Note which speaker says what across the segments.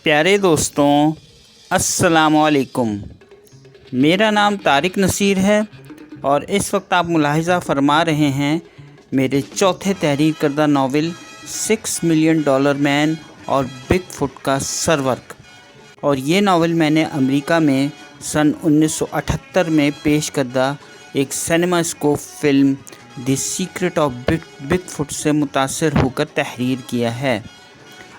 Speaker 1: प्यारे दोस्तों, अस्सलाम वालेकुम। मेरा नाम तारिक नसीर है और इस वक्त आप मुलाहिज़ा फरमा रहे हैं मेरे चौथे तहरीर करदा नावल $6 मिलियन मैन और बिग फुट का सरवर्क। और ये नावल मैंने अमेरिका में सन 1978 में पेश करदा एक CinemaScope film the secret of big foot से मुतासिर होकर तहरीर किया है।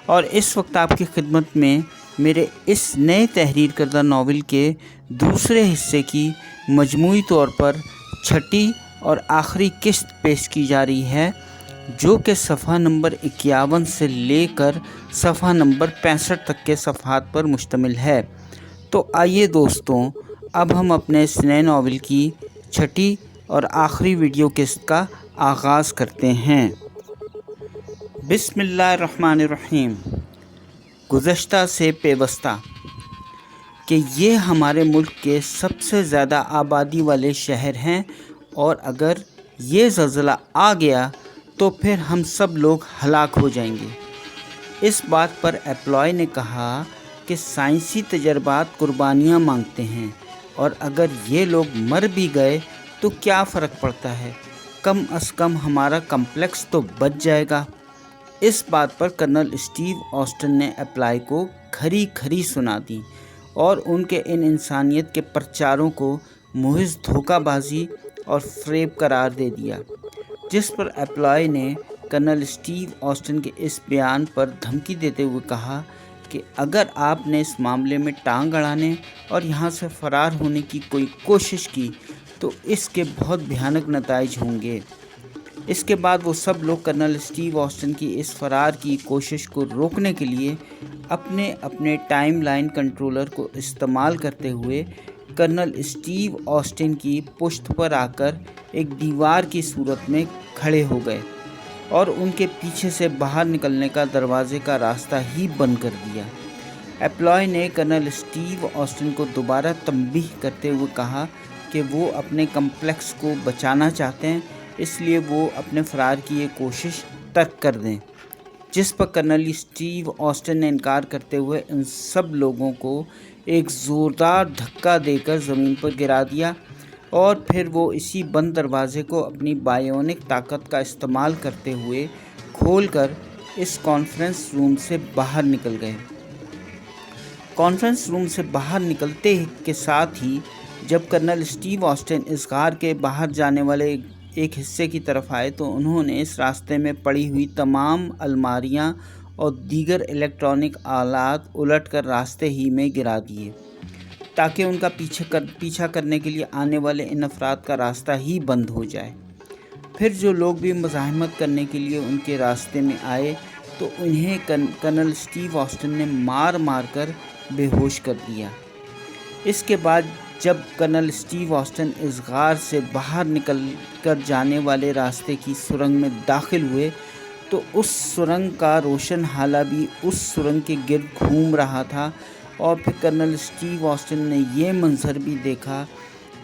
Speaker 1: और इस वक्त आपकी खिदमत में मेरे इस नए तहरीर करदा नावल के दूसरे हिस्से की मजमूई तौर पर छठी और आखिरी किस्त पेश की जा रही है, जो कि सफ़ा नंबर 51 से लेकर सफ़ा नंबर 65 तक के सफ़हात पर मुश्तमिल है। तो आइए दोस्तों, अब हम अपने इस नए नावल की छठी और आखिरी वीडियो किस्त का आगाज़ करते हैं। बिस्मिल्लाहिर्रहमानिर्रहीम। गुज़श्ता से पेवस्ता कि ये हमारे मुल्क के सबसे ज़्यादा आबादी वाले शहर हैं और अगर ये ज़लज़ला आ गया तो फिर हम सब लोग हलाक हो जाएंगे। इस बात पर एप्लॉय ने कहा कि साइंसी तजर्बात कुर्बानियाँ मांगते हैं और अगर ये लोग मर भी गए तो क्या फ़र्क पड़ता है, कम अज़ कम हमारा कम्प्लेक्स तो बच जाएगा। इस बात पर कर्नल स्टीव ऑस्टिन ने एप्लाई को खरी खरी सुना दी और उनके इन इंसानियत के प्रचारों को मुहिज़ धोखाबाजी और फ़रेब करार दे दिया, जिस पर एप्लॉय ने कर्नल स्टीव ऑस्टिन के इस बयान पर धमकी देते हुए कहा कि अगर आपने इस मामले में टांग अड़ाने और यहाँ से फ़रार होने की कोई कोशिश की तो इसके बहुत भयानक नताइज होंगे। इसके बाद वो सब लोग कर्नल स्टीव ऑस्टिन की इस फ़रार की कोशिश को रोकने के लिए अपने अपने टाइमलाइन कंट्रोलर को इस्तेमाल करते हुए कर्नल स्टीव ऑस्टिन की पुश्त पर आकर एक दीवार की सूरत में खड़े हो गए और उनके पीछे से बाहर निकलने का दरवाजे का रास्ता ही बंद कर दिया। एप्लॉय ने कर्नल स्टीव ऑस्टिन को दोबारा तंबीह करते हुए कहा कि वो अपने कम्प्लेक्स को बचाना चाहते हैं, इसलिए वो अपने फ़रार की ये कोशिश तर्क कर दें, जिस पर कर्नल स्टीव ऑस्टिन ने इनकार करते हुए इन सब लोगों को एक ज़ोरदार धक्का देकर ज़मीन पर गिरा दिया और फिर वो इसी बंद दरवाज़े को अपनी बायोनिक ताकत का इस्तेमाल करते हुए खोलकर इस कॉन्फ्रेंस रूम से बाहर निकल गए। कॉन्फ्रेंस रूम से बाहर निकलते के साथ ही जब कर्नल स्टीव ऑस्टिन इस गार के बाहर जाने वाले एक हिस्से की तरफ आए तो उन्होंने इस रास्ते में पड़ी हुई तमाम अलमारियां और दीगर इलेक्ट्रॉनिक आलात उलटकर रास्ते ही में गिरा दिए ताकि उनका पीछा करने के लिए आने वाले इन अफराद का रास्ता ही बंद हो जाए। फिर जो लोग भी मज़ाहमत करने के लिए उनके रास्ते में आए तो उन्हें कर्नल स्टीव ऑस्टिन ने मार मार कर बेहोश कर दिया। इसके बाद जब कर्नल स्टीव ऑस्टिन इस गार से बाहर निकल कर जाने वाले रास्ते की सुरंग में दाखिल हुए तो उस सुरंग का रोशन हाला भी उस सुरंग के गिर्द घूम रहा था और फिर कर्नल स्टीव ऑस्टिन ने यह मंजर भी देखा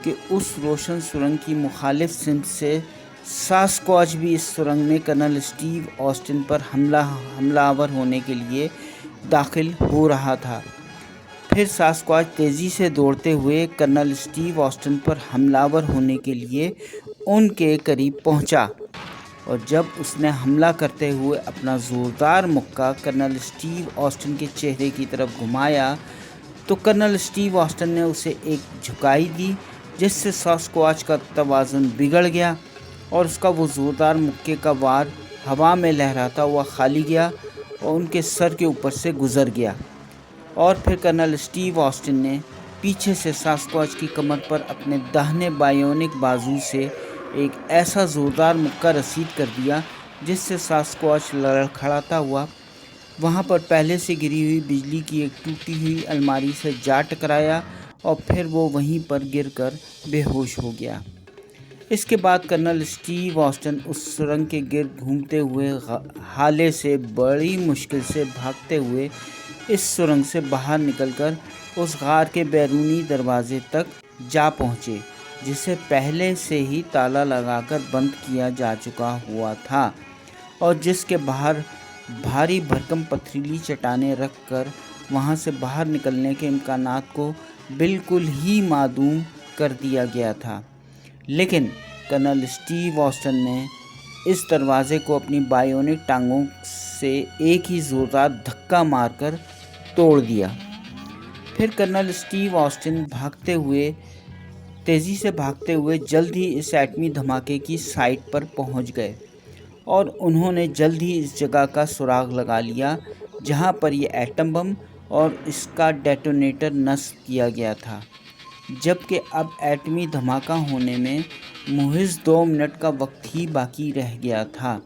Speaker 1: कि उस रोशन सुरंग की मुखालिफ सिमत से सास्क्वाच भी इस सुरंग में कर्नल स्टीव ऑस्टिन पर हमलावर होने के लिए दाखिल हो रहा था। फिर सास्क्वाच तेज़ी से दौड़ते हुए कर्नल स्टीव ऑस्टिन पर हमलावर होने के लिए उनके करीब पहुंचा और जब उसने हमला करते हुए अपना ज़ोरदार मुक्का कर्नल स्टीव ऑस्टिन के चेहरे की तरफ घुमाया तो कर्नल स्टीव ऑस्टिन ने उसे एक झुकाई दी, जिससे सास्क्वाच का तवाज़ुन बिगड़ गया और उसका वो ज़ोरदार मुक्के का वार हवा में लहराता हुआ खाली गया और उनके सर के ऊपर से गुज़र गया। और फिर कर्नल स्टीव ऑस्टिन ने पीछे से सास्क्वाच की कमर पर अपने दाहिने बायोनिक बाजू से एक ऐसा ज़ोरदार मुक्का रसीद कर दिया जिससे सास्क्वाच लड़खड़ाता हुआ वहाँ पर पहले से गिरी हुई बिजली की एक टूटी हुई अलमारी से जा टकराया और फिर वो वहीं पर गिरकर बेहोश हो गया। इसके बाद कर्नल स्टीव ऑस्टिन उस सुरंग के गिर्द घूमते हुए हाले से बड़ी मुश्किल से भागते हुए इस सुरंग से बाहर निकलकर उस गार के बैरूनी दरवाजे तक जा पहुँचे, जिसे पहले से ही ताला लगाकर बंद किया जा चुका हुआ था और जिसके बाहर भारी भरकम पथरीली चट्टानें रखकर वहां से बाहर निकलने के इम्कानात को बिल्कुल ही मादूम कर दिया गया था। लेकिन कर्नल स्टीव ऑस्टिन ने इस दरवाज़े को अपनी बायोनिक टांगों से एक ही ज़ोरदार धक्का मारकर तोड़ दिया। फिर कर्नल स्टीव ऑस्टिन तेज़ी से भागते हुए जल्द ही इस एटमी धमाके की साइट पर पहुंच गए और उन्होंने जल्द ही इस जगह का सुराग लगा लिया जहां पर यह एटम बम और इसका डेटोनेटर नस्ब किया गया था। जबकि अब एटमी धमाका होने में महज 2 मिनट का वक्त ही बाकी रह गया था।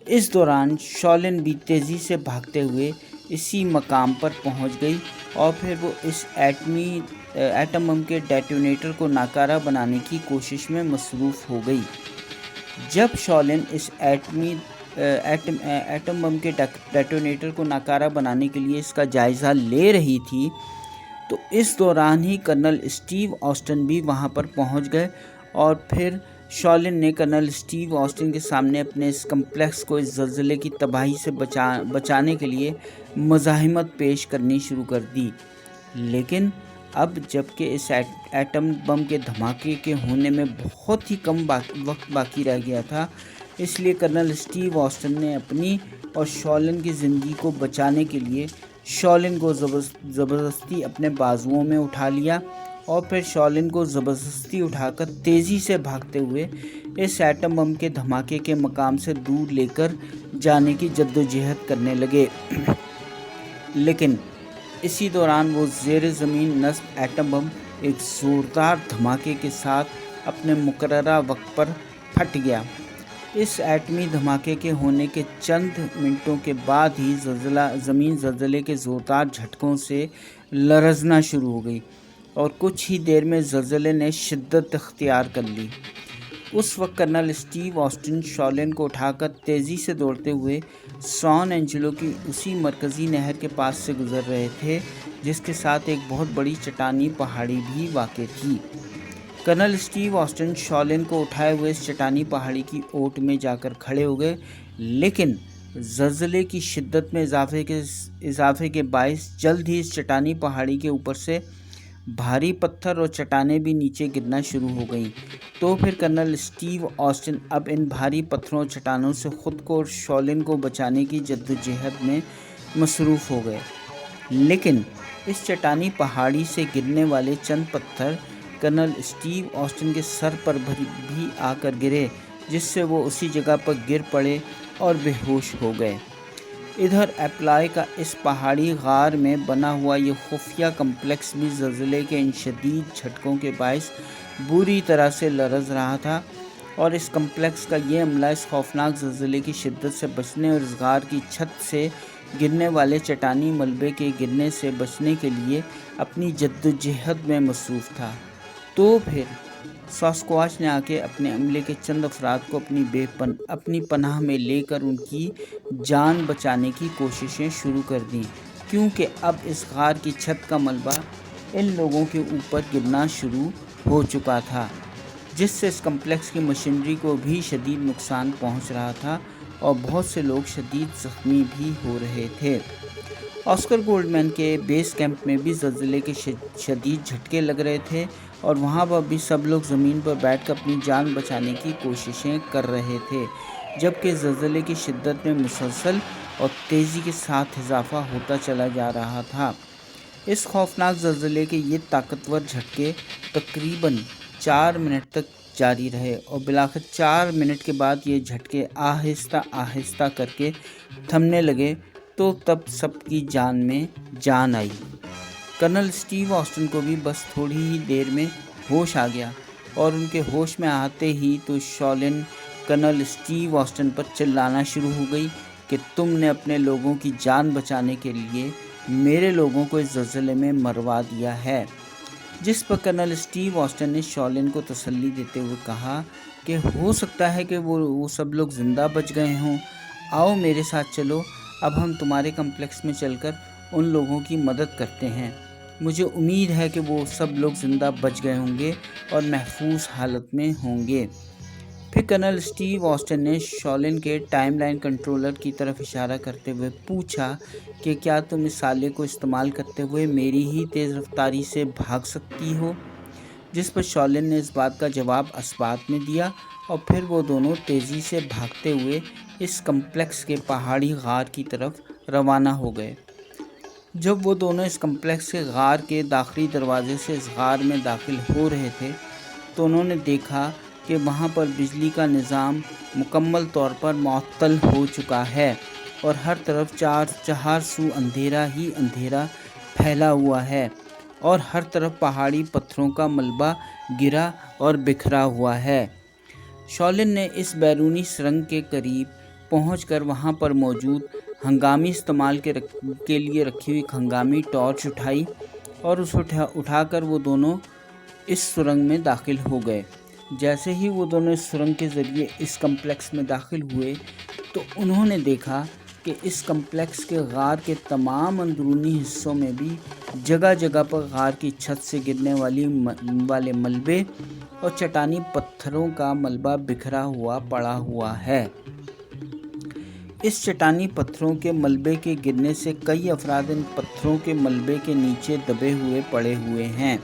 Speaker 1: इस दौरान शॉलिन भी तेज़ी से भागते हुए इसी मकाम पर पहुंच गई और फिर वो इस एटम बम के डेटोनेटर को नाकारा बनाने की कोशिश में मसरूफ़ हो गई। जब शॉलिन इस एटम बम के डेटोनेटर को नाकारा बनाने के लिए इसका जायज़ा ले रही थी, तो इस दौरान ही कर्नल स्टीव ऑस्टिन भी वहां पर पहुंच गए और फिर शॉलिन ने कर्नल स्टीव ऑस्टिन के सामने अपने इस कम्प्लेक्स को इस ज़लज़ले की तबाही से बचाने के लिए मज़ाहिमत पेश करनी शुरू कर दी। लेकिन अब जबकि इस एटम बम के धमाके के होने में बहुत ही कम वक्त बाकी रह गया था, इसलिए कर्नल स्टीव ऑस्टिन ने अपनी और शॉलिन की ज़िंदगी को बचाने के लिए शॉलिन को ज़बरदस्ती अपने बाजुओं में उठा लिया और फिर शॉलिन को ज़बरदस्ती उठाकर तेज़ी से भागते हुए इस एटम बम के धमाके के मकाम से दूर लेकर जाने की जद्दोजहद करने लगे। लेकिन इसी दौरान वो ज़ेर ज़मीन नस्ब एटम बम एक ज़ोरदार धमाके के साथ अपने मुकर्ररा वक्त पर फट गया। इस एटमी धमाके के होने के चंद मिनटों के बाद ही ज़मीन ज़लज़ले के ज़ोरदार झटकों से लरज़ना शुरू हो गई और कुछ ही देर में ज़लज़ले ने शिद्दत इख्तियार कर ली। उस वक्त कर्नल स्टीव ऑस्टिन शॉलिन को उठाकर तेज़ी से दौड़ते हुए सैन एंजेलो की उसी मरकज़ी नहर के पास से गुज़र रहे थे जिसके साथ एक बहुत बड़ी चट्टानी पहाड़ी भी वाक़ थी। कर्नल स्टीव ऑस्टिन शॉलिन को उठाए हुए इस चट्टानी पहाड़ी की ओट में जाकर खड़े हो गए, लेकिन ज़लज़ले की शिद्दत में इजाफे के बायस जल्द ही इस चट्टानी पहाड़ी के ऊपर से भारी पत्थर और चट्टानें भी नीचे गिरना शुरू हो गईं। तो फिर कर्नल स्टीव ऑस्टिन अब इन भारी पत्थरों और चट्टानों से ख़ुद को और शॉलिन को बचाने की जद्दोजहद में मसरूफ़ हो गए। लेकिन इस चट्टानी पहाड़ी से गिरने वाले चंद पत्थर कर्नल स्टीव ऑस्टिन के सर पर भी आकर गिरे, जिससे वो उसी जगह पर गिर पड़े और बेहोश हो गए। इधर एप्लाई का इस पहाड़ी गार में बना हुआ ये खुफिया कम्प्लेक्स भी ज़लज़ले के इन शदीद झटकों के बायस बुरी तरह से लरज़ रहा था और इस कम्प्लेक्स का ये अमला इस खौफनाक ज़लज़ले की शिद्दत से बचने और इस गार की छत से गिरने वाले चट्टानी मलबे के गिरने से बचने के लिए अपनी जद्दोजहद में मसरूफ़ था। तो फिर सास्क्वाच ने आके अपने अमले के चंद अफराद को अपनी पनाह में लेकर उनकी जान बचाने की कोशिशें शुरू कर दी, क्योंकि अब इस गार की छत का मलबा इन लोगों के ऊपर गिरना शुरू हो चुका था, जिससे इस कम्प्लेक्स की मशीनरी को भी शदीद नुकसान पहुंच रहा था और बहुत से लोग शदीद ज़ख्मी भी हो रहे थे। ऑस्कर गोल्डमैन के बेस कैंप में भी ज़लज़ले के शदीद झटके लग रहे थे और वहाँ पर भी सब लोग ज़मीन पर बैठकर अपनी जान बचाने की कोशिशें कर रहे थे, जबकि ज़लज़ले की शिद्दत में मुसलसल और तेज़ी के साथ इजाफा होता चला जा रहा था। इस खौफनाक ज़लज़ले के ये ताकतवर झटके तकरीबन 4 मिनट तक जारी रहे और बिलाखिर 4 मिनट के बाद ये झटके आहिस्ता आहिस्ता करके थमने लगे, तो तब सबकी जान में जान आई। कर्नल स्टीव ऑस्टिन को भी बस थोड़ी ही देर में होश आ गया और उनके होश में आते ही तो शॉलिन कर्नल स्टीव ऑस्टिन पर चिल्लाना शुरू हो गई कि तुमने अपने लोगों की जान बचाने के लिए मेरे लोगों को इस ज़लज़ले में मरवा दिया है। जिस पर कर्नल स्टीव ऑस्टिन ने शॉलिन को तसल्ली देते हुए कहा कि हो सकता है कि वो सब लोग ज़िंदा बच गए हों, आओ मेरे साथ चलो, अब हम तुम्हारे कम्प्लेक्स में चलकर उन लोगों की मदद करते हैं। मुझे उम्मीद है कि वो सब लोग ज़िंदा बच गए होंगे और महफूज हालत में होंगे। फिर कर्नल स्टीव ऑस्टिन ने शॉलिन के टाइमलाइन कंट्रोलर की तरफ इशारा करते हुए पूछा कि क्या तुम इस साले को इस्तेमाल करते हुए मेरी ही तेज़ रफ्तारी से भाग सकती हो, जिस पर शॉलिन ने इस बात का जवाब इस्बात में दिया और फिर वो दोनों तेज़ी से भागते हुए इस कम्प्लेक्स के पहाड़ी गार की तरफ रवाना हो गए। जब वो दोनों इस कम्प्लेक्स के गार के दाखिली दरवाजे से इस गार में दाखिल हो रहे थे तो उन्होंने देखा कि वहाँ पर बिजली का निज़ाम मुकम्मल तौर पर मुअत्तल हो चुका है और हर तरफ चार सू अंधेरा ही अंधेरा फैला हुआ है और हर तरफ पहाड़ी पत्थरों का मलबा गिरा और बिखरा हुआ है। शॉलिन ने इस बैरूनी सुरंग के करीब पहुंचकर वहां पर मौजूद हंगामी इस्तेमाल के लिए रखी हुई हंगामी टॉर्च उठाई और उसे उठाकर वो दोनों इस सुरंग में दाखिल हो गए। जैसे ही वो दोनों इस सुरंग के ज़रिए इस कम्प्लेक्स में दाखिल हुए तो उन्होंने देखा कि इस कम्प्लेक्स के गार के तमाम अंदरूनी हिस्सों में भी जगह जगह पर गार की छत से गिरने वाले मलबे और चट्टानी पत्थरों का मलबा बिखरा हुआ पड़ा हुआ है। इस चट्टानी पत्थरों के मलबे के गिरने से कई अफराद इन पत्थरों के मलबे के नीचे दबे हुए पड़े हुए हैं।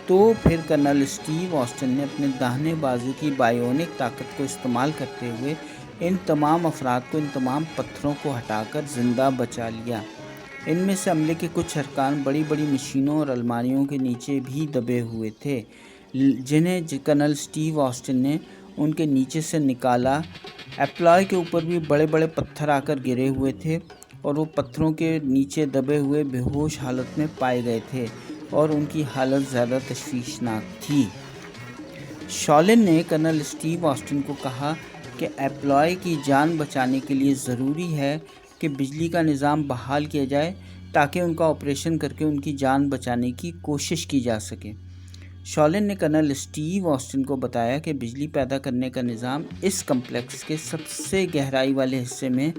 Speaker 1: तो फिर कर्नल स्टीव ऑस्टिन ने अपने दाहिने बाजू की बायोनिक ताकत को इस्तेमाल करते हुए इन तमाम अफराद को इन तमाम पत्थरों को हटाकर ज़िंदा बचा लिया। इनमें से अमले के कुछ अरकान बड़ी बड़ी मशीनों और अलमारियों के नीचे भी दबे हुए थे, जिन्हें कर्नल स्टीव ऑस्टिन ने उनके नीचे से निकाला। एप्लॉय के ऊपर भी बड़े बड़े पत्थर आकर गिरे हुए थे और वो पत्थरों के नीचे दबे हुए बेहोश हालत में पाए गए थे और उनकी हालत ज़्यादा तशवीशनाक थी। शॉलिन ने कर्नल स्टीव ऑस्टिन को कहा कि एप्लॉय की जान बचाने के लिए ज़रूरी है कि बिजली का निज़ाम बहाल किया जाए ताकि उनका ऑपरेशन करके उनकी जान बचाने की कोशिश की जा सके। शॉलिन ने कर्नल स्टीव ऑस्टिन को बताया कि बिजली पैदा करने का निज़ाम इस कम्प्लेक्स के सबसे गहराई वाले हिस्से में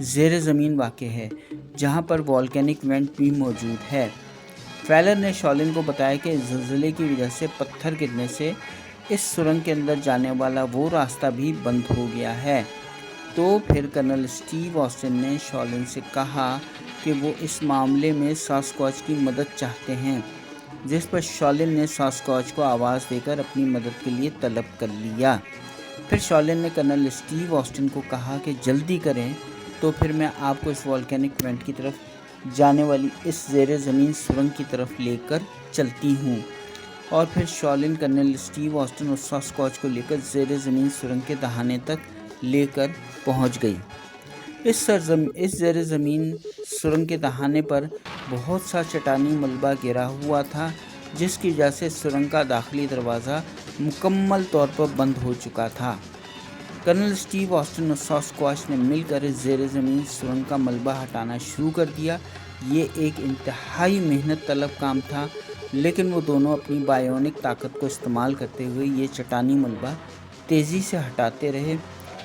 Speaker 1: ज़ेर ज़मीन वाक़ है, जहाँ पर वॉल्केनिक वेंट भी मौजूद है। फैलर ने शॉलिन को बताया कि ज़लज़ले की वजह से पत्थर गिरने से इस सुरंग के अंदर जाने वाला वो रास्ता भी बंद हो गया है। तो फिर कर्नल स्टीव ऑस्टिन ने शॉलिन से कहा कि वो इस मामले में सास्क्वॉच की मदद चाहते हैं, जिस पर शॉलिन ने सास्क्वॉच को आवाज़ देकर अपनी मदद के लिए तलब कर लिया। फिर शॉलिन ने कर्नल स्टीव ऑस्टिन को कहा कि जल्दी करें, तो फिर मैं आपको इस वॉल्केनिक वेंट की तरफ जाने वाली इस ज़ेर ज़मीन सुरंग की तरफ लेकर चलती हूँ। और फिर शॉलिन कर्नल स्टीव ऑस्टिन और सास्क्वॉच को लेकर ज़ेर ज़मीन सुरंग के दहाने तक लेकर पहुँच गई। इस ज़ेर ज़मीन सुरंग के दहाने पर बहुत सा चट्टानी मलबा गिरा हुआ था, जिसकी वजह से सुरंग का दाखिली दरवाज़ा मुकम्मल तौर पर बंद हो चुका था। कर्नल स्टीव ऑस्टिन और सास्क्वॉच ने मिलकर इस ज़ेर ज़मीन सुरंग का मलबा हटाना शुरू कर दिया। ये एक इंतहाई मेहनत तलब काम था, लेकिन वो दोनों अपनी बायोनिक ताकत को इस्तेमाल करते हुए ये चट्टानी मलबा तेज़ी से हटाते रहे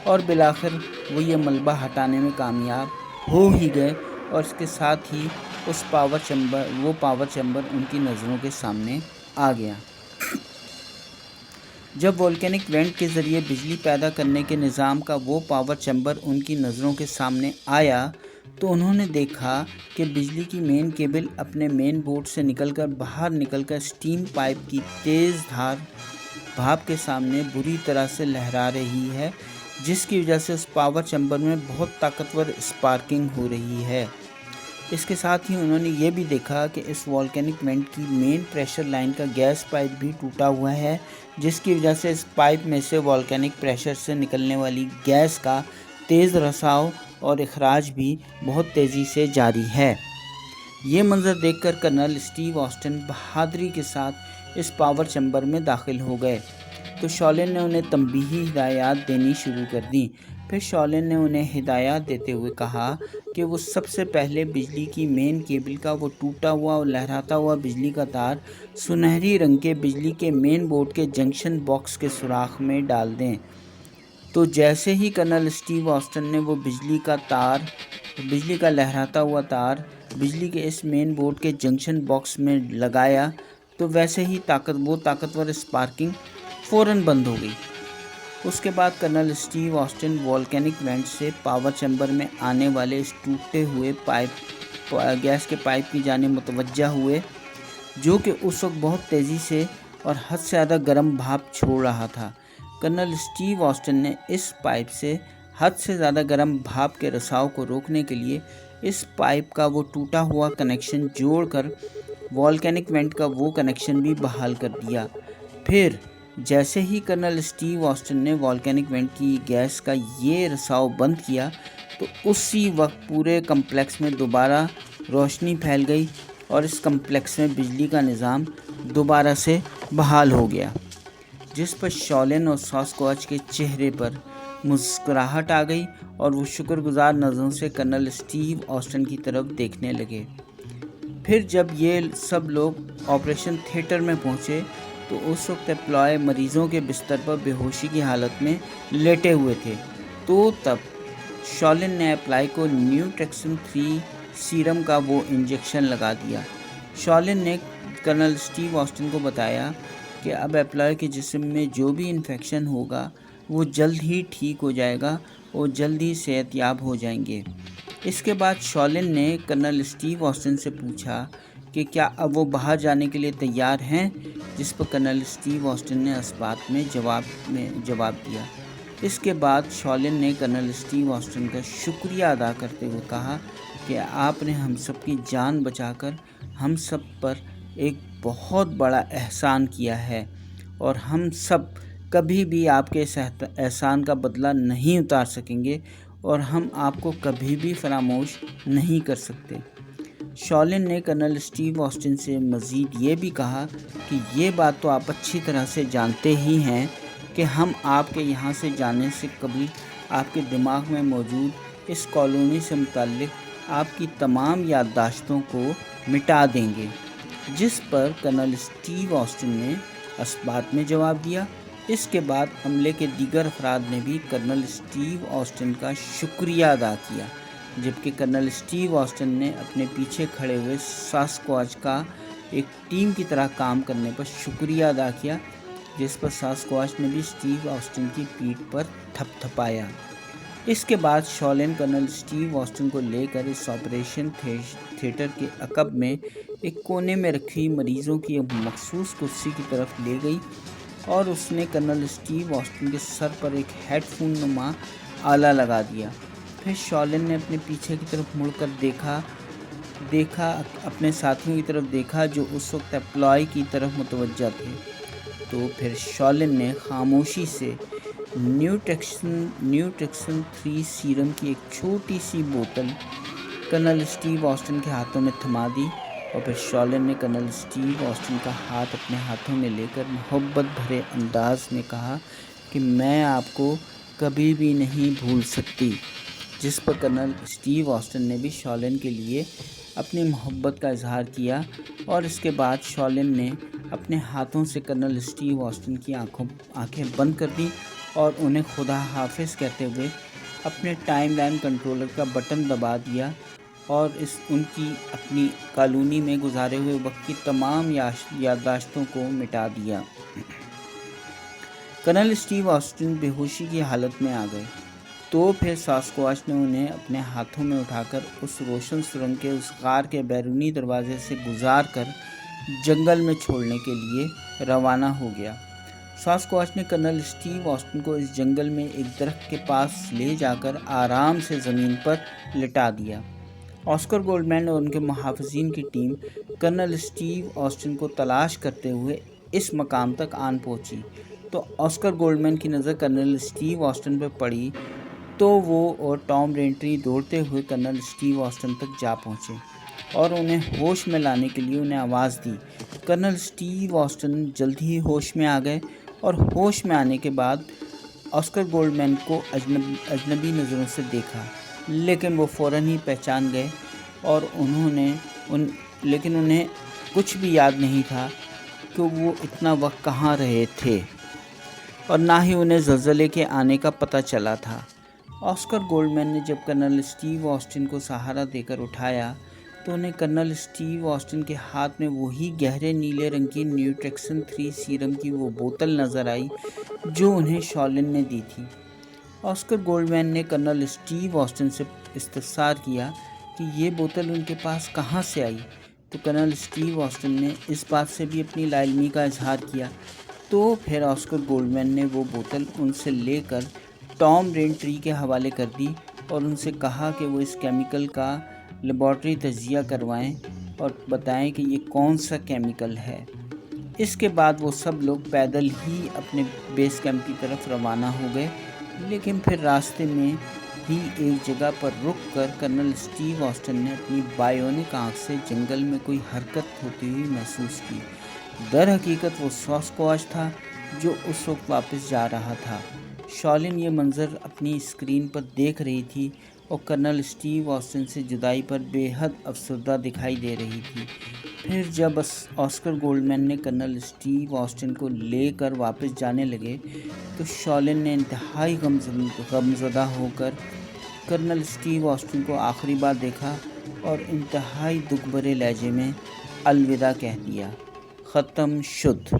Speaker 1: और बिलाखिर वो ये मलबा हटाने में कामयाब हो ही गए और इसके साथ ही वो पावर चैम्बर उनकी नज़रों के सामने आ गया। जब वोल्केनिक वेंट के ज़रिए बिजली पैदा करने के निज़ाम का वो पावर चैम्बर उनकी नज़रों के सामने आया तो उन्होंने देखा कि बिजली की मेन केबल अपने मेन बोर्ड से बाहर निकलकर स्टीम पाइप की तेज़ धार भाप के सामने बुरी तरह से लहरा रही है, जिसकी वजह से उस पावर चैम्बर में बहुत ताकतवर स्पार्किंग हो रही है। इसके साथ ही उन्होंने ये भी देखा कि इस वॉल्केनिक वेंट की मेन प्रेशर लाइन का गैस पाइप भी टूटा हुआ है, जिसकी वजह से इस पाइप में से वॉल्केनिक प्रेशर से निकलने वाली गैस का तेज़ रसाव और इखराज भी बहुत तेज़ी से जारी है। ये मंजर देखकर कर्नल स्टीव ऑस्टिन बहादुरी के साथ इस पावर चैम्बर में दाखिल हो गए तो शॉलिन ने उन्हें तंबीही हिदायत देनी शुरू कर दी। फिर शॉलिन ने उन्हें हिदायत देते हुए कहा कि वो सबसे पहले बिजली की मेन केबल का वो टूटा हुआ और लहराता हुआ बिजली का तार सुनहरी रंग के बिजली के मेन बोर्ड के जंक्शन बॉक्स के सुराख में डाल दें। तो जैसे ही कर्नल स्टीव ऑस्टिन ने वो बिजली का लहराता हुआ तार बिजली के इस मेन बोर्ड के जंक्शन बॉक्स में लगाया तो वैसे ही ताकतवर स्पार्किंग फ़ौरन बंद हो गई। اس کے بعد colonel Steve Austin volcanic vent سے پاور چیمبر میں آنے والے اس ٹوٹے ہوئے گیس کے پائپ کی جانب متوجہ ہوئے، جو کہ اس وقت بہت تیزی سے اور حد سے زیادہ گرم بھاپ چھوڑ رہا تھا۔ کرنل اسٹیو آسٹن نے اس پائپ سے حد سے زیادہ گرم بھاپ کے رساؤ کو روکنے کے لیے اس پائپ کا وہ ٹوٹا ہوا کنیکشن جوڑ کر والکینک وینٹ کا وہ کنیکشن بھی بحال کر دیا۔ پھر جیسے ہی کرنل اسٹیو آسٹن نے والکینک وینٹ کی گیس کا یہ رساؤ بند کیا تو اسی وقت پورے کمپلیکس میں دوبارہ روشنی پھیل گئی اور اس کمپلیکس میں بجلی کا نظام دوبارہ سے بحال ہو گیا، جس پر شولن اور ساسکواچ کے چہرے پر مسکراہٹ آ گئی اور وہ شکر گزار نظروں سے کرنل اسٹیو آسٹن کی طرف دیکھنے لگے۔ پھر جب یہ سب لوگ آپریشن تھیٹر میں پہنچے تو اس وقت ایپلائے مریضوں کے بستر پر بے ہوشی کی حالت میں لیٹے ہوئے تھے۔ تو تب شولن نے ایپلائے کو نیوٹریکسن 3 سیرم کا وہ انجیکشن لگا دیا۔ شولن نے کرنل اسٹیو آسٹن کو بتایا کہ اب ایپلائے کے جسم میں جو بھی انفیکشن ہوگا وہ جلد ہی ٹھیک ہو جائے گا اور جلد ہی صحت یاب ہو جائیں گے۔ اس کے بعد شولن نے کرنل اسٹیو آسٹن سے پوچھا کہ کیا اب وہ باہر جانے کے لیے تیار ہیں، جس پر کرنل اسٹیو آسٹن نے اس بات میں جواب دیا۔ اس کے بعد شولن نے کرنل اسٹیو آسٹن کا شکریہ ادا کرتے ہوئے کہا کہ آپ نے ہم سب کی جان بچا کر ہم سب پر ایک بہت بڑا احسان کیا ہے اور ہم سب کبھی بھی آپ کے اس احسان کا بدلہ نہیں اتار سکیں گے اور ہم آپ کو کبھی بھی فراموش نہیں کر سکتے۔ شولن نے کرنل اسٹیو آسٹن سے مزید یہ بھی کہا کہ یہ بات تو آپ اچھی طرح سے جانتے ہی ہیں کہ ہم آپ کے یہاں سے جانے سے قبل آپ کے دماغ میں موجود اس کالونی سے متعلق آپ کی تمام یادداشتوں کو مٹا دیں گے، جس پر کرنل اسٹیو آسٹن نے اس بات میں جواب دیا۔ اس کے بعد عملے کے دیگر افراد نے بھی کرنل اسٹیو آسٹن کا شکریہ ادا کیا، جبکہ کرنل اسٹیو آسٹن نے اپنے پیچھے کھڑے ہوئے ساسکواچ کا ایک ٹیم کی طرح کام کرنے پر شکریہ ادا کیا، جس پر ساسکواچ نے بھی اسٹیو آسٹن کی پیٹھ پر تھپ تھپایا۔ اس کے بعد شولن کرنل اسٹیو آسٹن کو لے کر اس آپریشن تھیٹر کے عقب میں ایک کونے میں رکھی مریضوں کی ایک مخصوص کرسی کی طرف لے گئی اور اس نے کرنل اسٹیو آسٹن کے سر پر ایک ہیڈ فون نما آلہ لگا دیا۔ پھر شولن نے اپنے پیچھے کی طرف مڑ کر دیکھا اپنے ساتھیوں کی طرف دیکھا جو اس وقت ایپلائے کی طرف متوجہ تھے۔ تو پھر شولن نے خاموشی سے نیوٹریکسن 3 سیرم کی ایک چھوٹی سی بوتل کرنل اسٹیو آسٹن کے ہاتھوں میں تھما دی اور پھر شولن نے کرنل اسٹیو آسٹن کا ہاتھ اپنے ہاتھوں میں لے کر محبت بھرے انداز میں کہا کہ میں آپ کو کبھی بھی نہیں بھول سکتی، جس پر کرنل اسٹیو آسٹن نے بھی شولن کے لیے اپنی محبت کا اظہار کیا اور اس کے بعد شولن نے اپنے ہاتھوں سے کرنل اسٹیو آسٹن کی آنکھیں بند کر دیں اور انہیں خدا حافظ کہتے ہوئے اپنے ٹائم لائن کنٹرولر کا بٹن دبا دیا اور ان کی اپنی کالونی میں گزارے ہوئے وقت کی تمام یادداشتوں کو مٹا دیا۔ کرنل اسٹیو آسٹن بے ہوشی کی حالت میں آ گئے تو پھر ساسکواچ نے انہیں اپنے ہاتھوں میں اٹھا کر اس روشن سرنگ کے اس غار کے بیرونی دروازے سے گزار کر جنگل میں چھوڑنے کے لیے روانہ ہو گیا۔ ساسکواچ نے کرنل اسٹیو آسٹن کو اس جنگل میں ایک درخت کے پاس لے جا کر آرام سے زمین پر لٹا دیا۔ آسکر گولڈمین اور ان کے محافظین کی ٹیم کرنل اسٹیو آسٹن کو تلاش کرتے ہوئے اس مقام تک آن پہنچی تو آسکر گولڈمین کی نظر کرنل اسٹیو آسٹن پر پڑی تو وہ اور ٹام رینٹری دوڑتے ہوئے کرنل اسٹیو آسٹن تک جا پہنچے اور انہیں ہوش میں لانے کے لیے انہیں آواز دی۔ کرنل اسٹیو آسٹن جلد ہی ہوش میں آ گئے اور ہوش میں آنے کے بعد آسکر گولڈمین کو اجنبی نظروں سے دیکھا، لیکن وہ فوراً ہی پہچان گئے اور لیکن انہیں کچھ بھی یاد نہیں تھا کہ وہ اتنا وقت کہاں رہے تھے اور نہ ہی انہیں زلزلے کے آنے کا پتہ چلا تھا۔ آسکر گولڈمین نے جب کرنل اسٹیو آسٹن کو سہارا دے کر اٹھایا تو انہیں کرنل اسٹیو آسٹن کے ہاتھ میں وہی گہرے نیلے رنگ کی نیوٹریکسن 3 سیرم کی وہ بوتل نظر آئی جو انہیں شالن نے دی تھی۔ آسکر گولڈمین نے کرنل اسٹیو آسٹن سے استفسار کیا کہ یہ بوتل ان کے پاس کہاں سے آئی، تو کرنل اسٹیو آسٹن نے اس بات سے بھی اپنی لا علمی کا اظہار کیا۔ تو پھر آسکر گولڈمین نے وہ بوتل ان سے لے کر ٹام رینٹری کے حوالے کر دی اور ان سے کہا کہ وہ اس کیمیکل کا لیبارٹری تجزیہ کروائیں اور بتائیں کہ یہ کون سا کیمیکل ہے۔ اس کے بعد وہ سب لوگ پیدل ہی اپنے بیس کیمپ کی طرف روانہ ہو گئے، لیکن پھر راستے میں ہی ایک جگہ پر رک کر کرنل اسٹیو آسٹن نے اپنی بائیونک آنکھ سے جنگل میں کوئی حرکت ہوتی ہوئی محسوس کی۔ در حقیقت وہ ساسکواچ تھا جو اس وقت واپس جا رہا تھا۔ شالن یہ منظر اپنی اسکرین پر دیکھ رہی تھی اور کرنل اسٹیو آسٹن سے جدائی پر بے حد افسردہ دکھائی دے رہی تھی۔ پھر جب آسکر گولڈمین نے کرنل اسٹیو آسٹن کو لے کر واپس جانے لگے تو شالن نے انتہائی غمزدہ ہو کر کرنل اسٹیو آسٹن کو آخری بار دیکھا اور انتہائی دکھ بھرے لہجے میں الوداع کہہ دیا۔ ختم شد۔